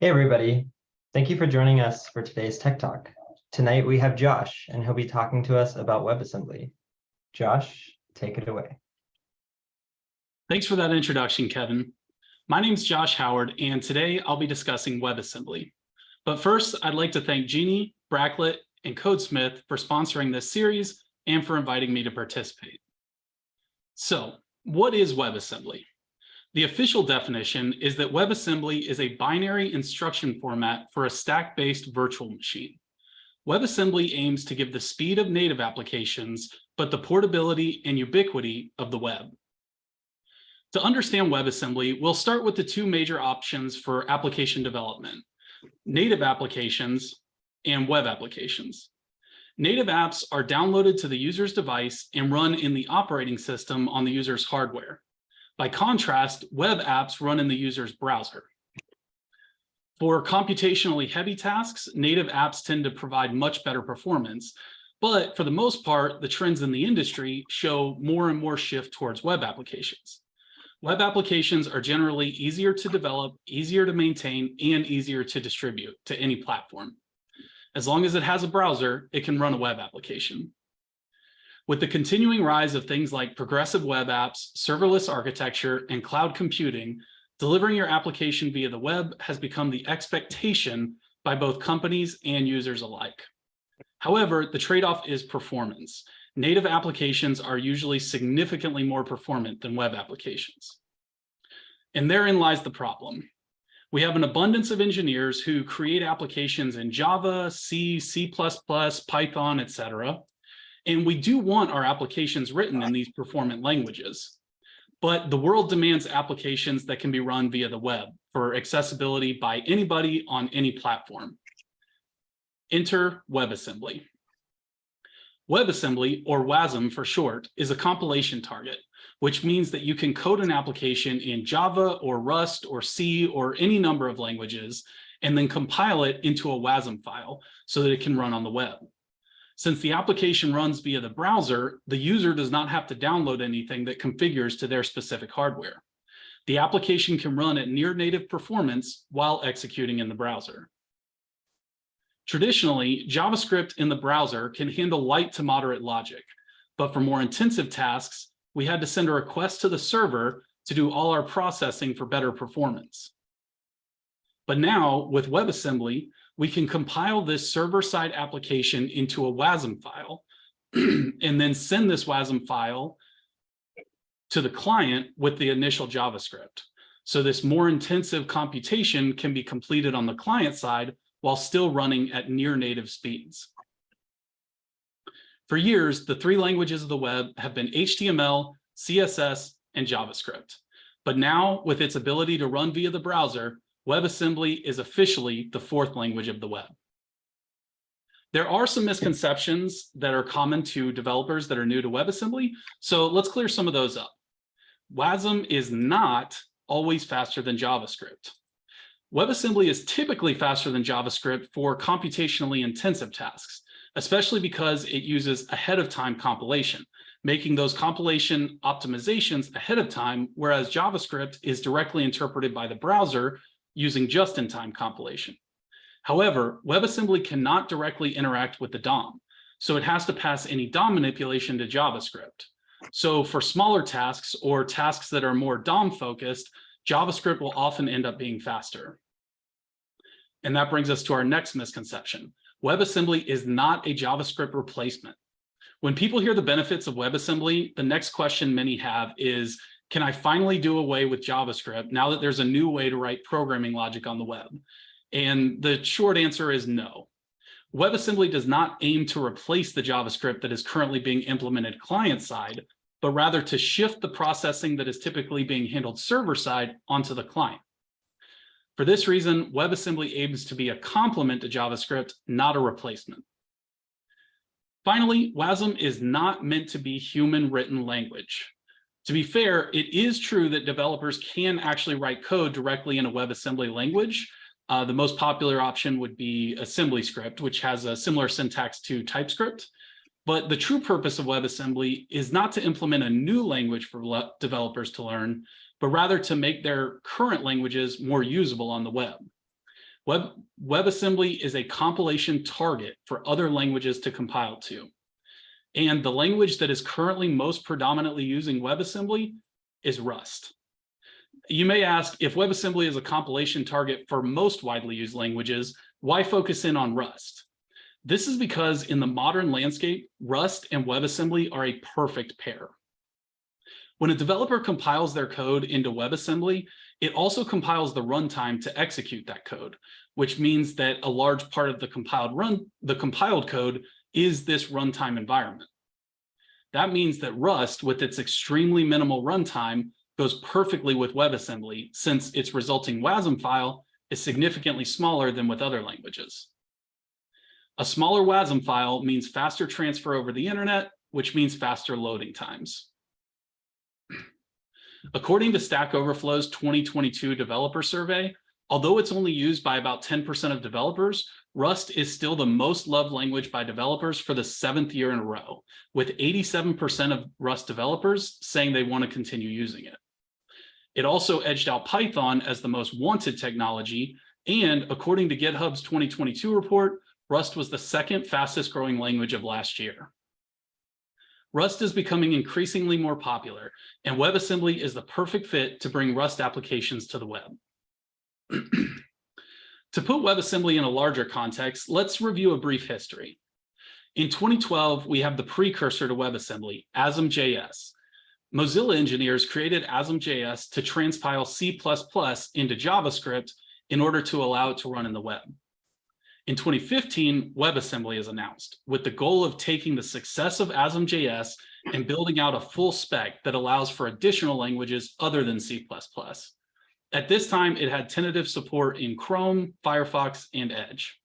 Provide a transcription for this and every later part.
Hey everybody, thank you for joining us for today's Tech Talk. Tonight we have Josh, and he'll be talking to us about WebAssembly. Josh, take it away. Thanks for that introduction, Kevin. My name's Josh Howard, and today I'll be discussing WebAssembly. But first, I'd like to thank Jeannie, Bracklet, and Codesmith for sponsoring this series and for inviting me to participate. So, what is WebAssembly? The official definition is that WebAssembly is a binary instruction format for a stack-based virtual machine. WebAssembly aims to give the speed of native applications, but the portability and ubiquity of the web. To understand WebAssembly, we'll start with the two major options for application development: native applications and web applications. Native apps are downloaded to the user's device and run in the operating system on the user's hardware. By contrast, web apps run in the user's browser. For computationally heavy tasks, native apps tend to provide much better performance, but for the most part, the trends in the industry show more and more shift towards web applications. Web applications are generally easier to develop, easier to maintain, and easier to distribute to any platform. As long as it has a browser, it can run a web application. With the continuing rise of things like progressive web apps, serverless architecture, and cloud computing, delivering your application via the web has become the expectation by both companies and users alike. However, the trade-off is performance. Native applications are usually significantly more performant than web applications. And therein lies the problem. We have an abundance of engineers who create applications in Java, C, C++, Python, etc. And we do want our applications written in these performant languages. But the world demands applications that can be run via the web for accessibility by anybody on any platform. Enter WebAssembly. WebAssembly, or WASM for short, is a compilation target, which means that you can code an application in Java or Rust or C or any number of languages, and then compile it into a WASM file so that it can run on the web. Since the application runs via the browser, the user does not have to download anything that configures to their specific hardware. The application can run at near native performance while executing in the browser. Traditionally, JavaScript in the browser can handle light to moderate logic, but for more intensive tasks, we had to send a request to the server to do all our processing for better performance. But now, with WebAssembly, we can compile this server-side application into a WASM file and then send this WASM file to the client with the initial JavaScript. So this more intensive computation can be completed on the client side while still running at near native speeds. For years, the three languages of the web have been HTML, CSS, and JavaScript. But now, with its ability to run via the browser, WebAssembly is officially the fourth language of the web. There are some misconceptions that are common to developers that are new to WebAssembly, so let's clear some of those up. WASM is not always faster than JavaScript. WebAssembly is typically faster than JavaScript for computationally intensive tasks, especially because it uses ahead-of-time compilation, making those compilation optimizations ahead of time, whereas JavaScript is directly interpreted by the browser using just-in-time compilation. However, WebAssembly cannot directly interact with the DOM, so it has to pass any DOM manipulation to JavaScript. So for smaller tasks or tasks that are more DOM-focused, JavaScript will often end up being faster. And that brings us to our next misconception. WebAssembly is not a JavaScript replacement. When people hear the benefits of WebAssembly, the next question many have is, can I finally do away with JavaScript now that there's a new way to write programming logic on the web? And the short answer is no. WebAssembly does not aim to replace the JavaScript that is currently being implemented client-side, but rather to shift the processing that is typically being handled server-side onto the client. For this reason, WebAssembly aims to be a complement to JavaScript, not a replacement. Finally, WASM is not meant to be human-written language. To be fair, it is true that developers can actually write code directly in a WebAssembly language. The most popular option would be AssemblyScript, which has a similar syntax to TypeScript. But the true purpose of WebAssembly is not to implement a new language for developers to learn, but rather to make their current languages more usable on the web. WebAssembly is a compilation target for other languages to compile to. And the language that is currently most predominantly using WebAssembly is Rust. You may ask, if WebAssembly is a compilation target for most widely used languages, why focus in on Rust? This is because in the modern landscape, Rust and WebAssembly are a perfect pair. When a developer compiles their code into WebAssembly, it also compiles the runtime to execute that code, which means that a large part of the compiled code is this runtime environment. That means that Rust, with its extremely minimal runtime, goes perfectly with WebAssembly, since its resulting WASM file is significantly smaller than with other languages. A smaller WASM file means faster transfer over the internet, which means faster loading times. According to Stack Overflow's 2022 developer survey, although it's only used by about 10% of developers, Rust is still the most loved language by developers for the 7th year in a row, with 87% of Rust developers saying they want to continue using it. It also edged out Python as the most wanted technology, and according to GitHub's 2022 report, Rust was the second fastest growing language of last year. Rust is becoming increasingly more popular, and WebAssembly is the perfect fit to bring Rust applications to the web. To put WebAssembly in a larger context, let's review a brief history. In 2012, we have the precursor to WebAssembly, Asm.js. Mozilla engineers created Asm.js to transpile C++ into JavaScript in order to allow it to run in the web. In 2015, WebAssembly is announced, with the goal of taking the success of Asm.js and building out a full spec that allows for additional languages other than C++. At this time, it had tentative support in Chrome, Firefox, and Edge.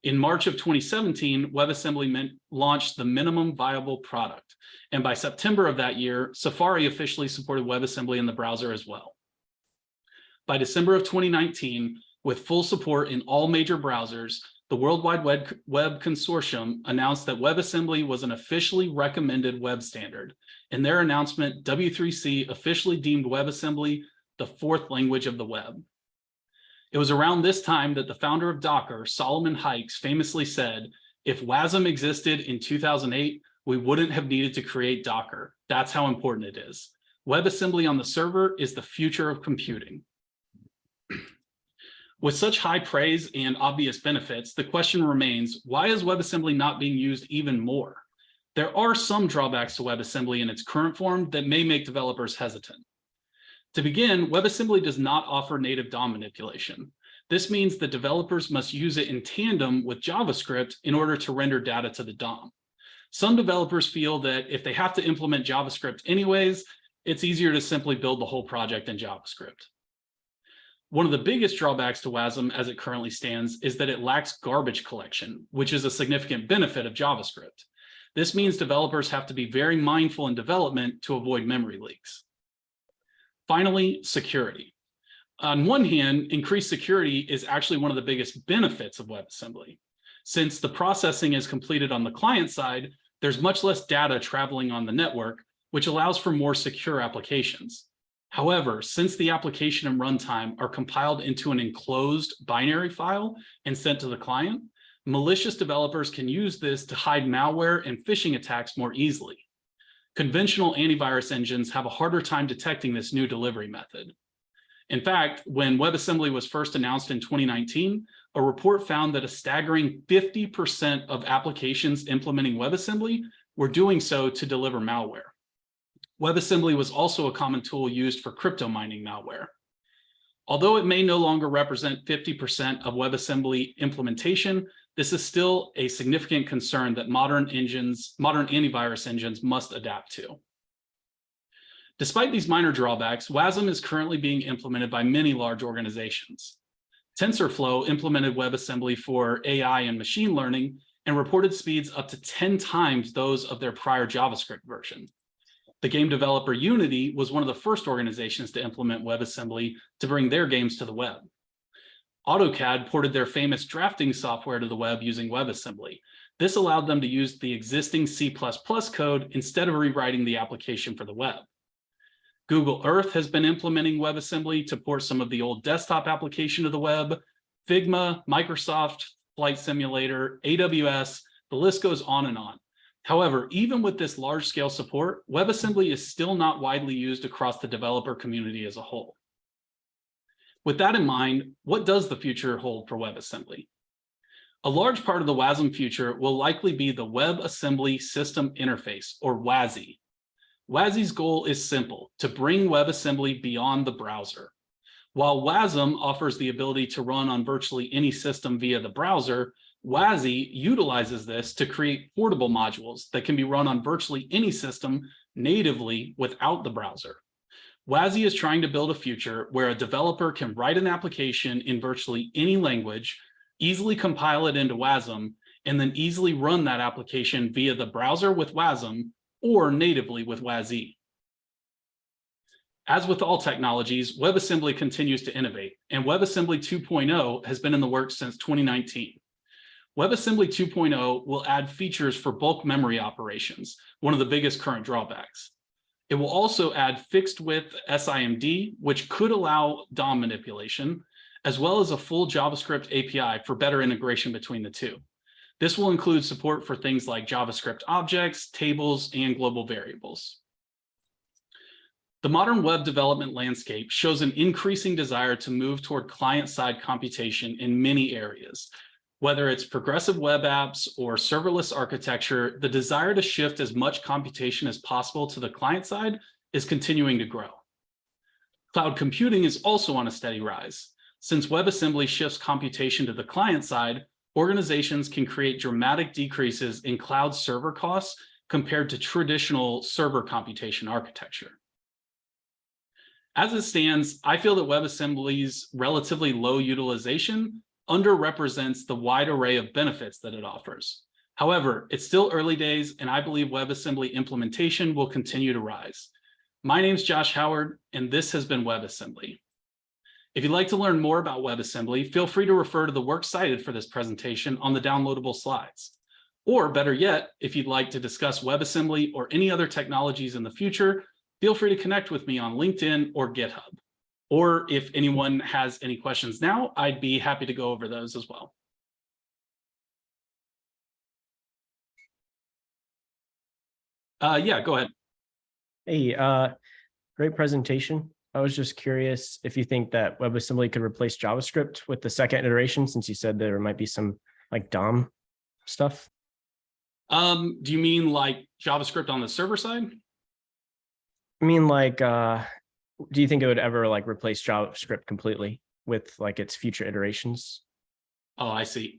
In March of 2017, WebAssembly launched the minimum viable product, and by September of that year, Safari officially supported WebAssembly in the browser as well. By December of 2019, with full support in all major browsers, the World Wide Web Consortium announced that WebAssembly was an officially recommended web standard. In their announcement, W3C officially deemed WebAssembly the 4th language of the web. It was around this time that the founder of Docker, Solomon Hykes, famously said, "If WASM existed in 2008, we wouldn't have needed to create Docker. That's how important it is. WebAssembly on the server is the future of computing." With such high praise and obvious benefits, the question remains, why is WebAssembly not being used even more? There are some drawbacks to WebAssembly in its current form that may make developers hesitant. To begin, WebAssembly does not offer native DOM manipulation. This means that developers must use it in tandem with JavaScript in order to render data to the DOM. Some developers feel that if they have to implement JavaScript anyways, it's easier to simply build the whole project in JavaScript. One of the biggest drawbacks to WASM as it currently stands is that it lacks garbage collection, which is a significant benefit of JavaScript. This means developers have to be very mindful in development to avoid memory leaks. Finally, security. On one hand, increased security is actually one of the biggest benefits of WebAssembly. Since the processing is completed on the client side, there's much less data traveling on the network, which allows for more secure applications. However, since the application and runtime are compiled into an enclosed binary file and sent to the client, malicious developers can use this to hide malware and phishing attacks more easily. Conventional antivirus engines have a harder time detecting this new delivery method. In fact, when WebAssembly was first announced in 2019, a report found that a staggering 50% of applications implementing WebAssembly were doing so to deliver malware. WebAssembly was also a common tool used for crypto mining malware. Although it may no longer represent 50% of WebAssembly implementation, this is still a significant concern that modern antivirus engines must adapt to. Despite these minor drawbacks, WASM is currently being implemented by many large organizations. TensorFlow implemented WebAssembly for AI and machine learning and reported speeds up to 10 times those of their prior JavaScript version. The game developer Unity was one of the first organizations to implement WebAssembly to bring their games to the web. AutoCAD ported their famous drafting software to the web using WebAssembly. This allowed them to use the existing C++ code instead of rewriting the application for the web. Google Earth has been implementing WebAssembly to port some of the old desktop application to the web. Figma, Microsoft Flight Simulator, AWS, the list goes on and on. However, even with this large-scale support, WebAssembly is still not widely used across the developer community as a whole. With that in mind, what does the future hold for WebAssembly? A large part of the WASM future will likely be the WebAssembly System Interface, or WASI. WASI's goal is simple: to bring WebAssembly beyond the browser. While WASM offers the ability to run on virtually any system via the browser, WASI utilizes this to create portable modules that can be run on virtually any system natively without the browser. WASI is trying to build a future where a developer can write an application in virtually any language, easily compile it into WASM, and then easily run that application via the browser with WASM or natively with WASI. As with all technologies, WebAssembly continues to innovate, and WebAssembly 2.0 has been in the works since 2019. WebAssembly 2.0 will add features for bulk memory operations, one of the biggest current drawbacks. It will also add fixed width SIMD, which could allow DOM manipulation, as well as a full JavaScript API for better integration between the two. This will include support for things like JavaScript objects, tables, and global variables. The modern web development landscape shows an increasing desire to move toward client-side computation in many areas. Whether it's progressive web apps or serverless architecture, the desire to shift as much computation as possible to the client side is continuing to grow. Cloud computing is also on a steady rise. Since WebAssembly shifts computation to the client side, organizations can create dramatic decreases in cloud server costs compared to traditional server computation architecture. As it stands, I feel that WebAssembly's relatively low utilization underrepresents the wide array of benefits that it offers. However, it's still early days, and I believe WebAssembly implementation will continue to rise. My name's Josh Howard, and this has been WebAssembly. If you'd like to learn more about WebAssembly, feel free to refer to the works cited for this presentation on the downloadable slides. Or better yet, if you'd like to discuss WebAssembly or any other technologies in the future, feel free to connect with me on LinkedIn or GitHub. Or if anyone has any questions now, I'd be happy to go over those as well. Yeah, go ahead. Hey, great presentation. I was just curious if you think that WebAssembly could replace JavaScript with the second iteration, since you said there might be some like DOM stuff. Do you mean like JavaScript on the server side? I mean, like, do you think it would ever like replace JavaScript completely with like its future iterations? Oh, I see.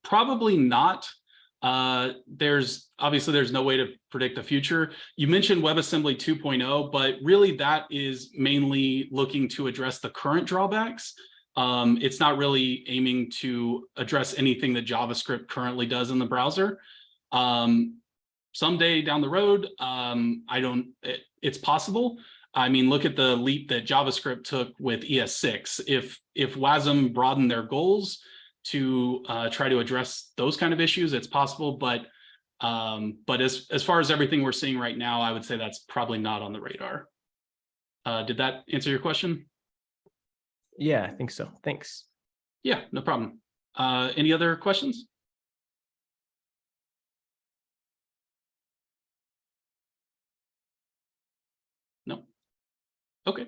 Probably not. There's no way to predict the future. You mentioned WebAssembly 2.0, but really that is mainly looking to address the current drawbacks. It's not really aiming to address anything that JavaScript currently does in the browser. Someday down the road, it's possible. I mean, look at the leap that JavaScript took with ES6. If WASM broadened their goals to try to address those kind of issues, it's possible. But as far as everything we're seeing right now, I would say that's probably not on the radar. Did that answer your question? Yeah, I think so. Thanks. Yeah, no problem. Any other questions? No. Okay.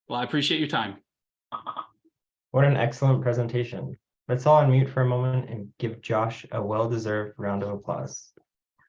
Well, I appreciate your time. What an excellent presentation. Let's all unmute for a moment and give Josh a well-deserved round of applause.